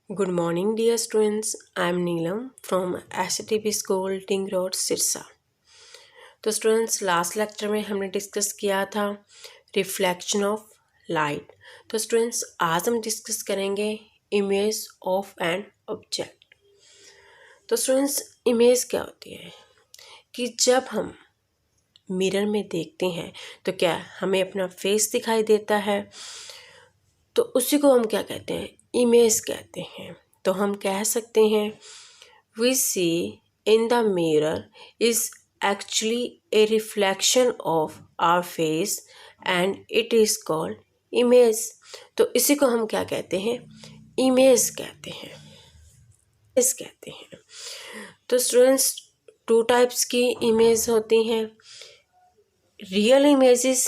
Good morning, dear students. I am Neelam from STP School, Ting Road, Sirsa. तो students last lecture में हमने discuss किया था reflection of light. तो students आज हम डिस्कस करेंगे इमेज ऑफ एन ऑब्जेक्ट। तो स्टूडेंट्स इमेज क्या होती है कि जब हम मिरर में देखते हैं तो क्या हमें अपना फेस दिखाई देता है, तो उसी को हम क्या कहते हैं, इमेज कहते हैं। तो हम कह सकते हैं we see in the mirror is actually a reflection of our face and it is called image। तो इसी को हम क्या कहते हैं, इमेज कहते हैं, इमेज कहते हैं। तो स्टूडेंट्स टू टाइप्स की इमेज होती हैं, real images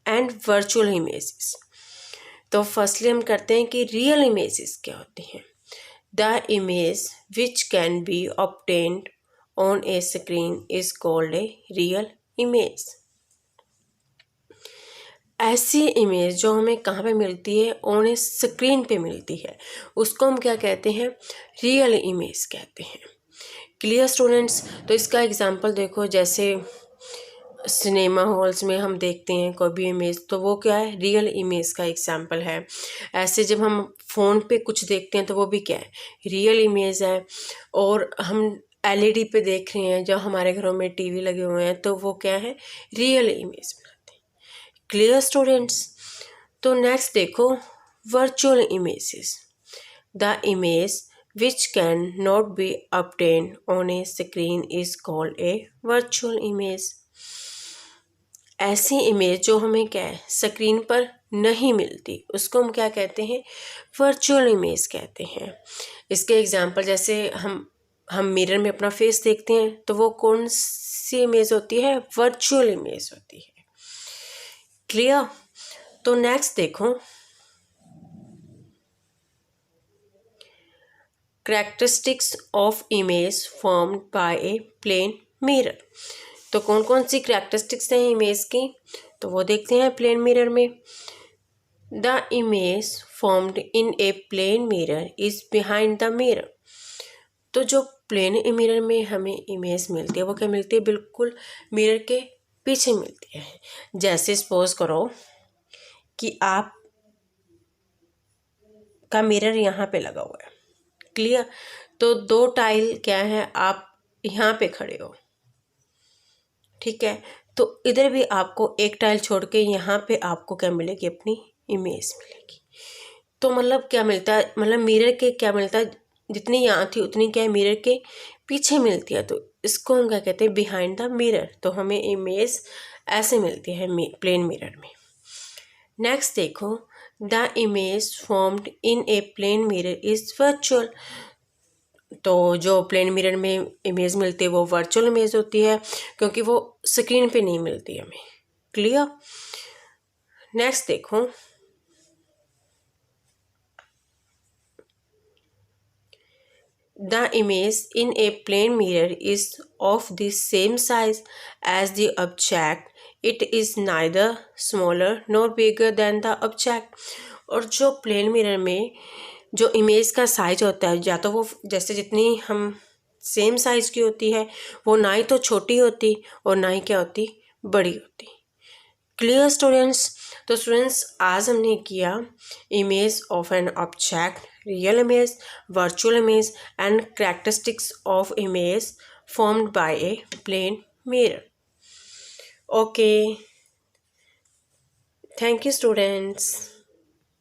and virtual images. तो फर्स्टली हम करते हैं कि रियल इमेजेस क्या होती हैं। The image which can be obtained on A screen is called a real image. ऐसी इमेज जो हमें कहाँ पे मिलती है, ऑन ए स्क्रीन पे मिलती है, उसको हम क्या कहते हैं, रियल इमेज कहते हैं। Clear students. तो इसका एग्जांपल देखो, जैसे सिनेमा हॉल्स में हम देखते हैं कोई भी इमेज, तो वो क्या है, रियल इमेज का एग्जांपल है। ऐसे जब हम फ़ोन पे कुछ देखते हैं तो वो भी क्या है, रियल इमेज है। और हम एलईडी पे देख रहे हैं, जो हमारे घरों में टीवी लगे हुए हैं, तो वो क्या है, रियल इमेज बनाते हैं। Clear students. तो नेक्स्ट देखो virtual images. The image which can not be obtained on a screen is called a virtual image। ऐसी इमेज जो हमें क्या है, स्क्रीन पर नहीं मिलती, उसको हम क्या कहते हैं, वर्चुअल इमेज कहते हैं। इसके एग्जांपल जैसे हम मिरर में अपना फेस देखते हैं, तो वो कौन सी इमेज होती है, वर्चुअल इमेज होती है। क्लियर। तो नेक्स्ट देखो characteristics of image formed by a plane mirror. तो कौन कौन सी कैरेक्टरिस्टिक्स हैं इमेज की, तो वो देखते हैं प्लेन मिरर में। The image formed in a plane mirror is behind the mirror. तो जो प्लेन मिरर में हमें इमेज मिलती है, वो क्या मिलती है, बिल्कुल मिरर के पीछे मिलती है। जैसे सपोज करो कि आप का मिरर यहाँ पे लगा हुआ है, क्लियर। तो दो टाइल क्या है, आप यहाँ पे खड़े हो, ठीक है, तो इधर भी आपको एक टाइल छोड़ के यहाँ पे आपको क्या मिलेगी, अपनी इमेज मिलेगी। तो मतलब क्या मिलता है, मतलब मिरर के क्या मिलता है, जितनी यहाँ थी उतनी क्या है, मिरर के पीछे मिलती है। तो इसको हम क्या कहते हैं, बिहाइंड द मिरर। तो हमें इमेज ऐसे मिलती है प्लेन मिरर में। नेक्स्ट देखो the image formed in a plane mirror is virtual. तो जो प्लेन मिरर में इमेज मिलती है वो वर्चुअल इमेज होती है, क्योंकि वो स्क्रीन पे नहीं मिलती हमें। क्लियर। नेक्स्ट देखो the image in a plane mirror is of the same size as the object, it is neither smaller nor bigger than the object. और जो प्लेन मिरर में जो इमेज का साइज होता है, या तो वो जैसे जितनी हम सेम साइज की होती है, वो ना ही तो छोटी होती और ना ही क्या होती, बड़ी होती। Clear students. तो स्टूडेंट्स आज हमने किया image of an object, real image, virtual image and characteristics of image formed by a plane mirror. Okay, thank you students.